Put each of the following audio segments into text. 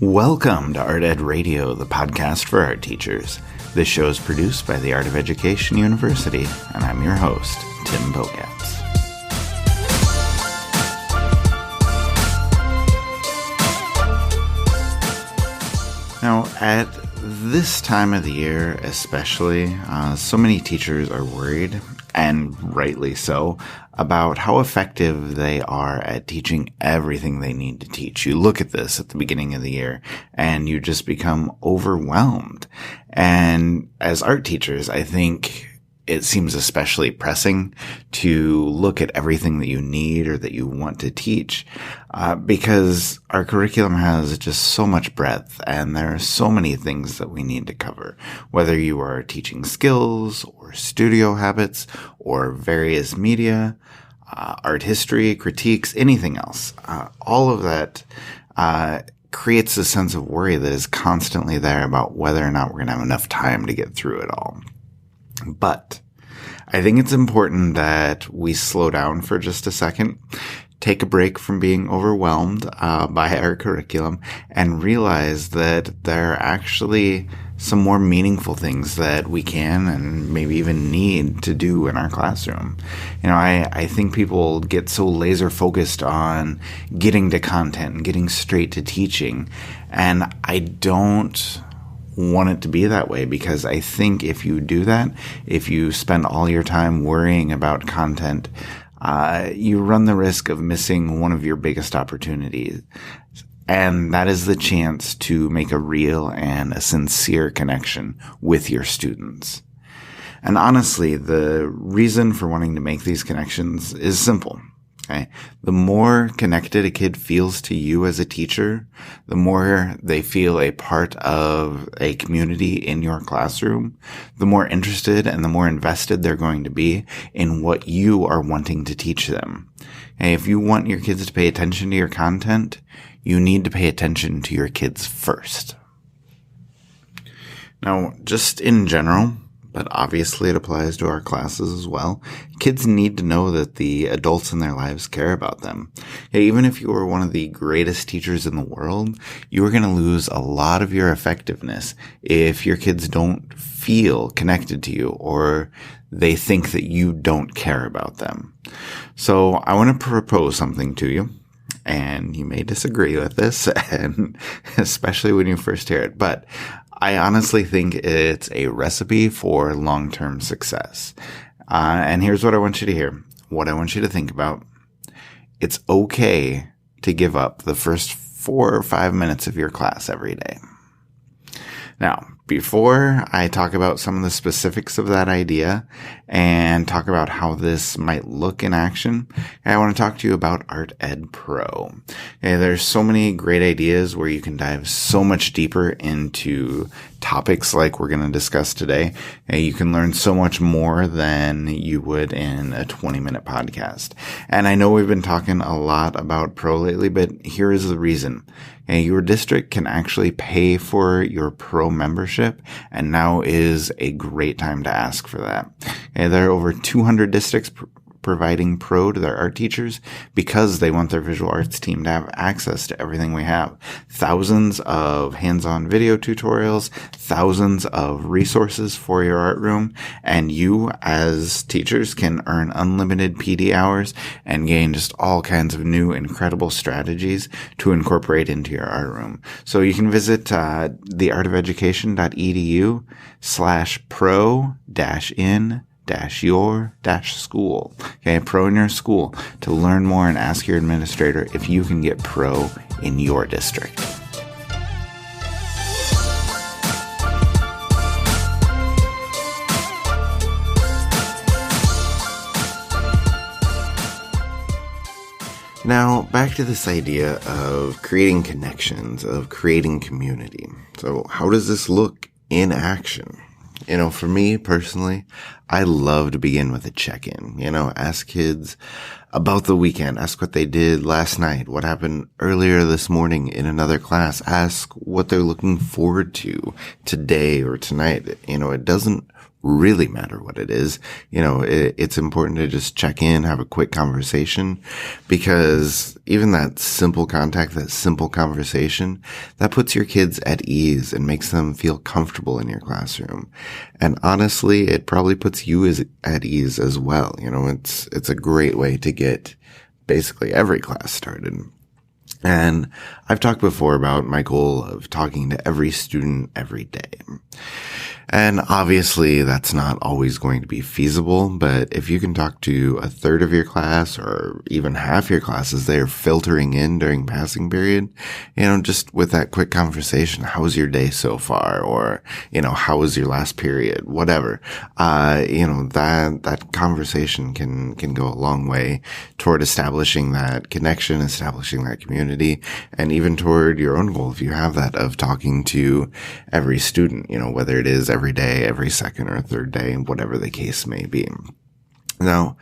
Welcome to Art Ed Radio, the podcast for art teachers. This show is produced by the Art of Education University, and I'm your host, Tim Bogatz. Now, at this time of the year especially, so many teachers are worried, and rightly so, about how effective they are at teaching everything they need to teach. You look at this at the beginning of the year and you just become overwhelmed. And as art teachers, I think it seems especially pressing to look at everything that you need or that you want to teach, because our curriculum has just so much breadth and there are so many things that we need to cover, whether you are teaching skills or studio habits or various media, art history, critiques, anything else. All of that creates a sense of worry that is constantly there about whether or not we're going to have enough time to get through it all. But I think it's important that we slow down for just a second, take a break from being overwhelmed by our curriculum, and realize that there are actually some more meaningful things that we can and maybe even need to do in our classroom. You know, I think people get so laser focused on getting to content and getting straight to teaching, and I don't want it to be that way, because I think if you do that, if you spend all your time worrying about content, you run the risk of missing one of your biggest opportunities. And that is the chance to make a real and a sincere connection with your students. And honestly, the reason for wanting to make these connections is simple. Okay. The more connected a kid feels to you as a teacher, the more they feel a part of a community in your classroom, the more interested and the more invested they're going to be in what you are wanting to teach them. And if you want your kids to pay attention to your content, you need to pay attention to your kids first. Now, just in general, but obviously it applies to our classes as well, kids need to know that the adults in their lives care about them. Even if you are one of the greatest teachers in the world, you are going to lose a lot of your effectiveness if your kids don't feel connected to you or they think that you don't care about them. So I want to propose something to you. And you may disagree with this, and especially when you first hear it, but I honestly think it's a recipe for long-term success. And here's what I want you to hear, what I want you to think about. It's okay to give up the first 4 or 5 minutes of your class every day. Now, before I talk about some of the specifics of that idea and talk about how this might look in action, I want to talk to you about Art Ed Pro. Okay, there's so many great ideas where you can dive so much deeper into topics like we're going to discuss today. You can learn so much more than you would in a 20-minute podcast. And I know we've been talking a lot about Pro lately, but here is the reason. Your district can actually pay for your Pro membership, and now is a great time to ask for that. There are over 200 districts providing Pro to their art teachers because they want their visual arts team to have access to everything we have. Thousands of hands-on video tutorials, thousands of resources for your art room, and you as teachers can earn unlimited PD hours and gain just all kinds of new incredible strategies to incorporate into your art room. So you can visit theartofeducation.edu/pro-in-your-school. Okay, Pro in your school, to learn more and ask your administrator if you can get Pro in your district. Now, back to this idea of creating connections, of creating community. So how does this look in action? You know, for me personally, I love to begin with a check-in. Ask kids about the weekend. Ask what they did last night, what happened earlier this morning in another class. Ask what they're looking forward to today or tonight. It doesn't really matter what it is. It's important to just check in, have a quick conversation, because even that simple contact, that simple conversation, that puts your kids at ease and makes them feel comfortable in your classroom. And honestly, it probably puts you at ease as well. It's a great way to get basically every class started. And I've talked before about my goal of talking to every student every day. And obviously that's not always going to be feasible, but if you can talk to a third of your class or even half your class as they're filtering in during passing period, just with that quick conversation, how was your day so far? Or, how was your last period? Whatever. That conversation can go a long way toward establishing that connection, establishing that community, and even toward your own goal, if you have that, of talking to every student, whether it is every day, every second or third day, whatever the case may be. Now,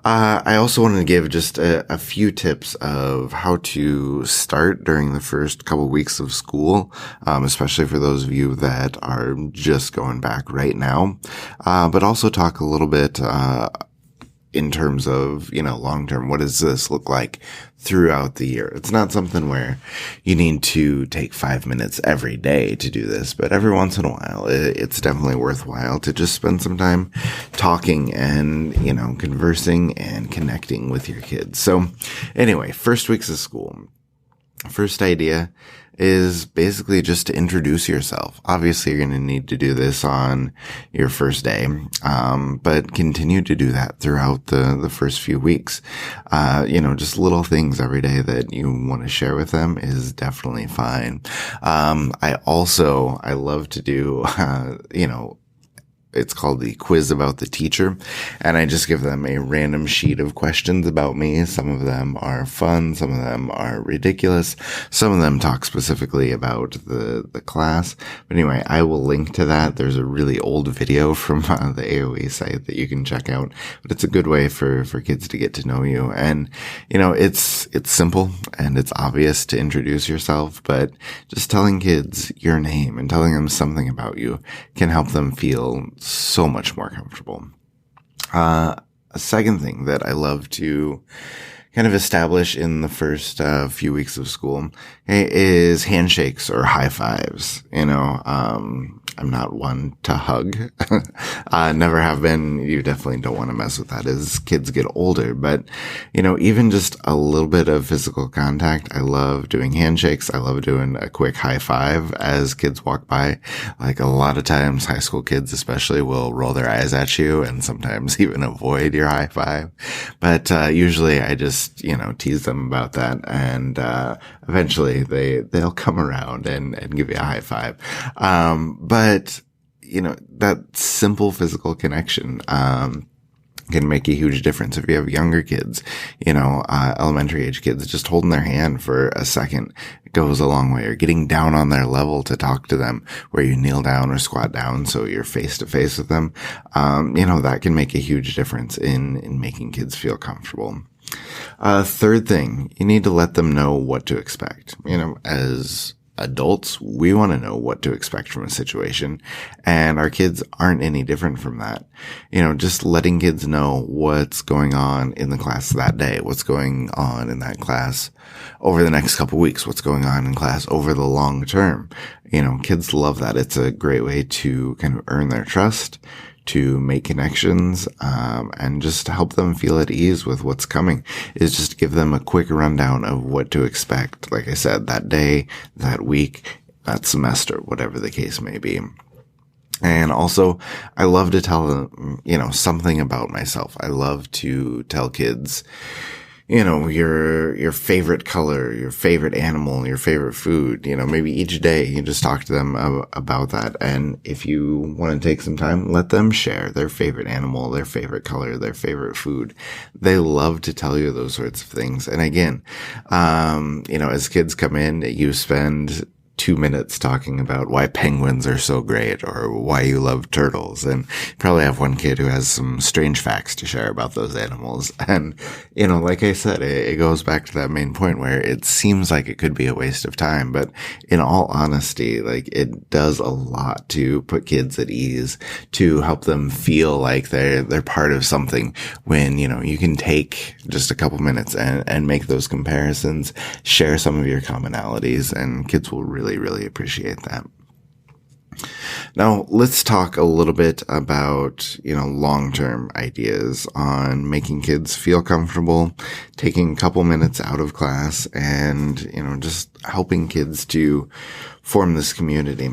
I also wanted to give just a few tips of how to start during the first couple weeks of school, especially for those of you that are just going back right now, but also talk a little bit in terms of, long term, what does this look like throughout the year? It's not something where you need to take 5 minutes every day to do this, but every once in a while, it's definitely worthwhile to just spend some time talking and, conversing and connecting with your kids. So anyway, first weeks of school. First idea is basically just to introduce yourself. Obviously, you're going to need to do this on your first day, but continue to do that throughout the first few weeks. Just little things every day that you want to share with them is definitely fine. I love to do, it's called the quiz about the teacher, and I just give them a random sheet of questions about me. Some of them are fun, some of them are ridiculous, some of them talk specifically about the class. But anyway, I will link to that. There's a really old video from the AOE site that you can check out, but it's a good way for kids to get to know you. And it's simple and it's obvious to introduce yourself, but just telling kids your name and telling them something about you can help them feel so much more comfortable. A second thing that I love to kind of establish in the first few weeks of school is handshakes or high fives. I'm not one to hug. Never have been. You definitely don't want to mess with that as kids get older. But, even just a little bit of physical contact. I love doing handshakes. I love doing a quick high five as kids walk by. Like a lot of times, high school kids especially will roll their eyes at you and sometimes even avoid your high five. But usually I just, tease them about that. And eventually they'll come around and give you a high five. But, that simple physical connection, can make a huge difference. If you have younger kids, elementary age kids, just holding their hand for a second goes a long way, or getting down on their level to talk to them, where you kneel down or squat down so you're face to face with them. That can make a huge difference in making kids feel comfortable. Third thing, you need to let them know what to expect. As adults, we want to know what to expect from a situation, and our kids aren't any different from that. Just letting kids know what's going on in the class that day, what's going on in that class over the next couple weeks, what's going on in class over the long term. Kids love that. It's a great way to kind of earn their trust, to make connections, and just to help them feel at ease with what's coming, is just give them a quick rundown of what to expect. Like I said, that day, that week, that semester, whatever the case may be. And also, I love to tell them, something about myself. I love to tell kids, your favorite color, your favorite animal, your favorite food. Maybe each day you just talk to them about that. And if you want to take some time, let them share their favorite animal, their favorite color, their favorite food. They love to tell you those sorts of things. And again, as kids come in, you spend 2 minutes talking about why penguins are so great or why you love turtles. And you probably have one kid who has some strange facts to share about those animals. And, like I said, it goes back to that main point where it seems like it could be a waste of time. But in all honesty, like, it does a lot to put kids at ease, to help them feel like they're part of something when, you can take just a couple minutes and make those comparisons, share some of your commonalities, and kids will really, really appreciate that. Now, let's talk a little bit about, long-term ideas on making kids feel comfortable, taking a couple minutes out of class, and, just helping kids to form this community.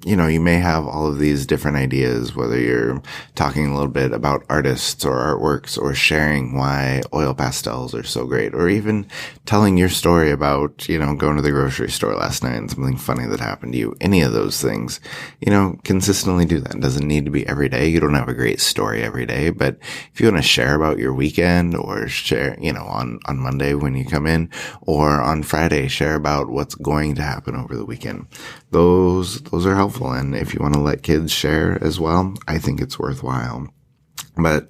You may have all of these different ideas, whether you're talking a little bit about artists or artworks, or sharing why oil pastels are so great, or even telling your story about, going to the grocery store last night and something funny that happened to you. Any of those things, consistently do that. It doesn't need to be every day. You don't have a great story every day, but if you want to share about your weekend, or share, on Monday when you come in, or on Friday, share about what's going to happen over the weekend. Those are helpful. And if you want to let kids share as well, I think it's worthwhile. But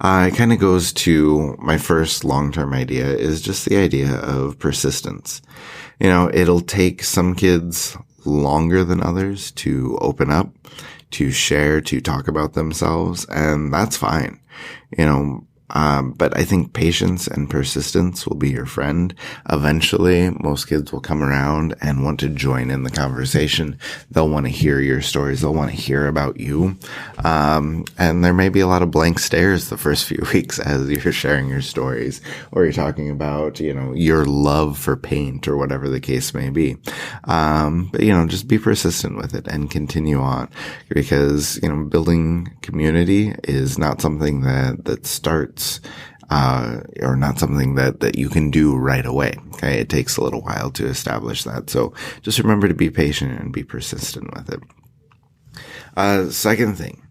it kind of goes to my first long-term idea, is just the idea of persistence. It'll take some kids longer than others to open up, to share, to talk about themselves, and that's fine. But I think patience and persistence will be your friend. Eventually, most kids will come around and want to join in the conversation. They'll want to hear your stories. They'll want to hear about you. And there may be a lot of blank stares the first few weeks as you're sharing your stories, or you're talking about, your love for paint or whatever the case may be. But, just be persistent with it and continue on, because, building community is not something that starts or not something that you can do right away. Okay. It takes a little while to establish that. So just remember to be patient and be persistent with it. Second thing,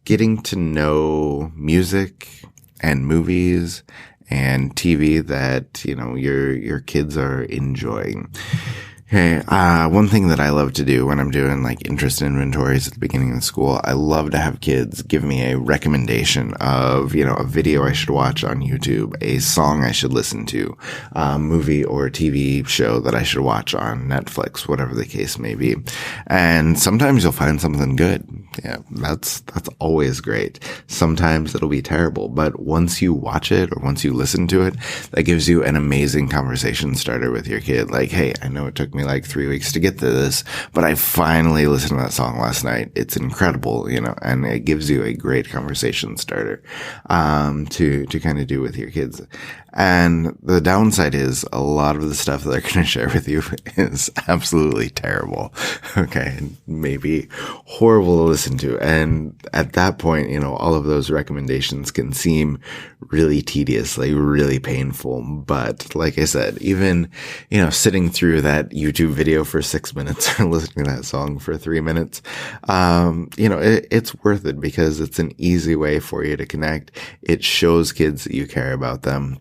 getting to know music and movies and TV that, your kids are enjoying. Okay, one thing that I love to do when I'm doing like interest inventories at the beginning of school, I love to have kids give me a recommendation of, a video I should watch on YouTube, a song I should listen to, a movie or TV show that I should watch on Netflix, whatever the case may be. And sometimes you'll find something good. Yeah, that's always great. Sometimes it'll be terrible, but once you watch it or once you listen to it, that gives you an amazing conversation starter with your kid. Like, hey, I know it took me like 3 weeks to get to this, but I finally listened to that song last night. It's incredible, and it gives you a great conversation starter, to kind of do with your kids. And the downside is a lot of the stuff that they're going to share with you is absolutely terrible. Okay. And maybe horrible to listen to. And at that point, all of those recommendations can seem really tedious, like really painful. But like I said, even, sitting through that YouTube video for 6 minutes or listening to that song for 3 minutes, it's worth it, because it's an easy way for you to connect. It shows kids that you care about them.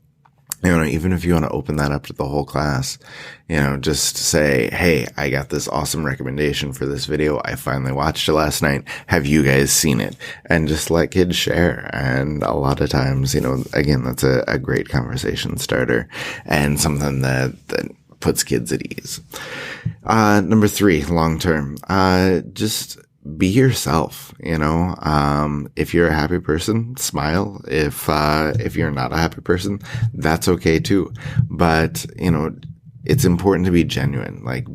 Even if you want to open that up to the whole class, just say, hey, I got this awesome recommendation for this video. I finally watched it last night. Have you guys seen it? And just let kids share. And a lot of times, again, that's a great conversation starter and something that puts kids at ease. Number 3, long term, just be yourself. If you're a happy person, smile. If you're not a happy person, that's okay too. But, it's important to be genuine. Like,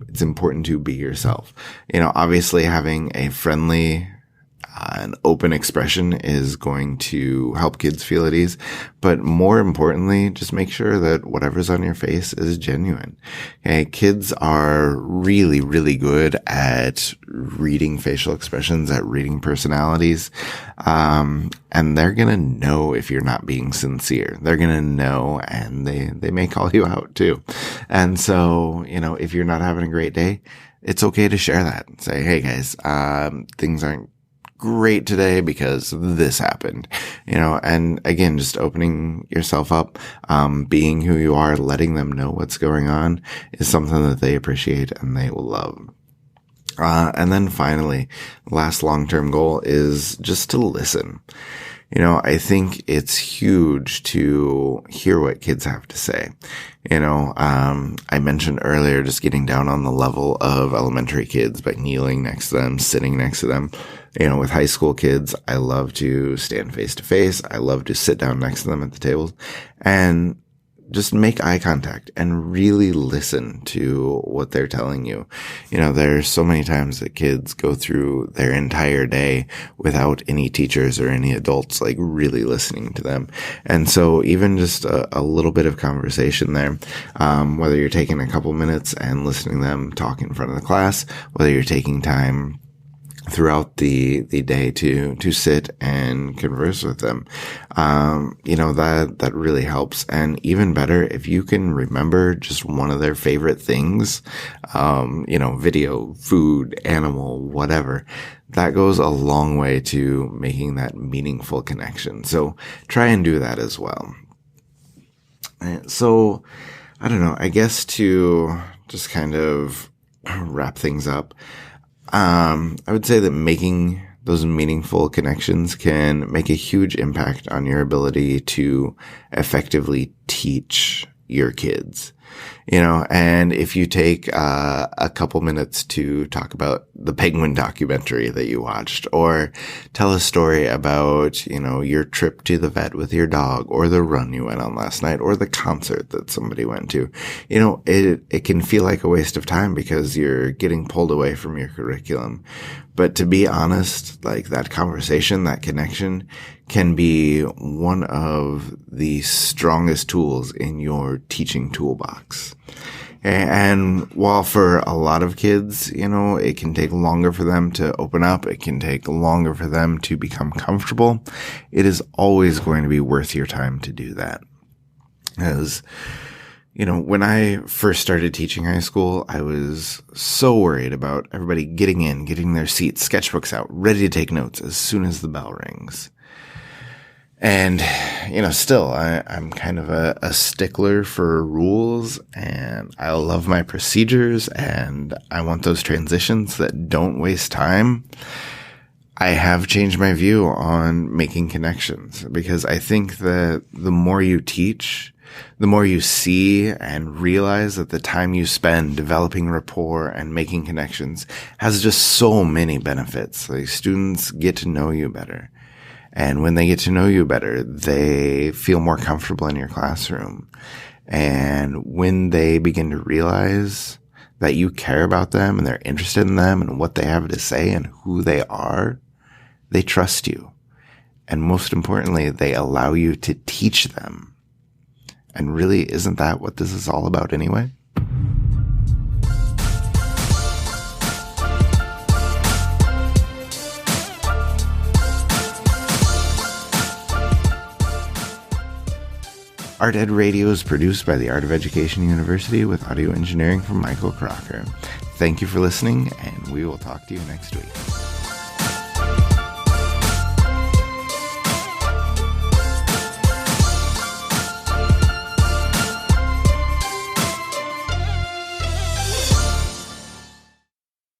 it's important to be yourself. Obviously having a friendly, an open expression is going to help kids feel at ease. But more importantly, just make sure that whatever's on your face is genuine. Okay. Kids are really, really good at reading facial expressions, at reading personalities. And they're going to know if you're not being sincere. They're going to know, and they may call you out too. And so, if you're not having a great day, it's okay to share that. Say, hey guys, things aren't great today because this happened, and again, just opening yourself up, being who you are, letting them know what's going on is something that they appreciate and they will love. And then finally, last long-term goal is just to listen. I think it's huge to hear what kids have to say. I mentioned earlier just getting down on the level of elementary kids by kneeling next to them, sitting next to them. With high school kids, I love to stand face to face. I love to sit down next to them at the tables and just make eye contact and really listen to what they're telling you. There's so many times that kids go through their entire day without any teachers or any adults like really listening to them. And so even just a little bit of conversation there, whether you're taking a couple minutes and listening to them talk in front of the class, whether you're taking time throughout the day to sit and converse with them. That really helps. And even better, if you can remember just one of their favorite things, video, food, animal, whatever, that goes a long way to making that meaningful connection. So try and do that as well. So I don't know, I guess to just kind of wrap things up, I would say that making those meaningful connections can make a huge impact on your ability to effectively teach your kids. And if you take a couple minutes to talk about the penguin documentary that you watched, or tell a story about, your trip to the vet with your dog, or the run you went on last night, or the concert that somebody went to, it can feel like a waste of time because you're getting pulled away from your curriculum. But to be honest, like that conversation, that connection can be one of the strongest tools in your teaching toolbox. And while for a lot of kids, it can take longer for them to open up, it can take longer for them to become comfortable, it is always going to be worth your time to do that. As when I first started teaching high school, I was so worried about everybody getting their seats, sketchbooks out, ready to take notes as soon as the bell rings. And, still, I'm kind of a stickler for rules, and I love my procedures, and I want those transitions that don't waste time. I have changed my view on making connections, because I think that the more you teach, the more you see and realize that the time you spend developing rapport and making connections has just so many benefits. Like, students get to know you better. And when they get to know you better, they feel more comfortable in your classroom. And when they begin to realize that you care about them and they're interested in them and what they have to say and who they are, they trust you. And most importantly, they allow you to teach them. And really, isn't that what this is all about anyway? Art Ed Radio is produced by the Art of Education University with audio engineering from Michael Crocker. Thank you for listening, and we will talk to you next week.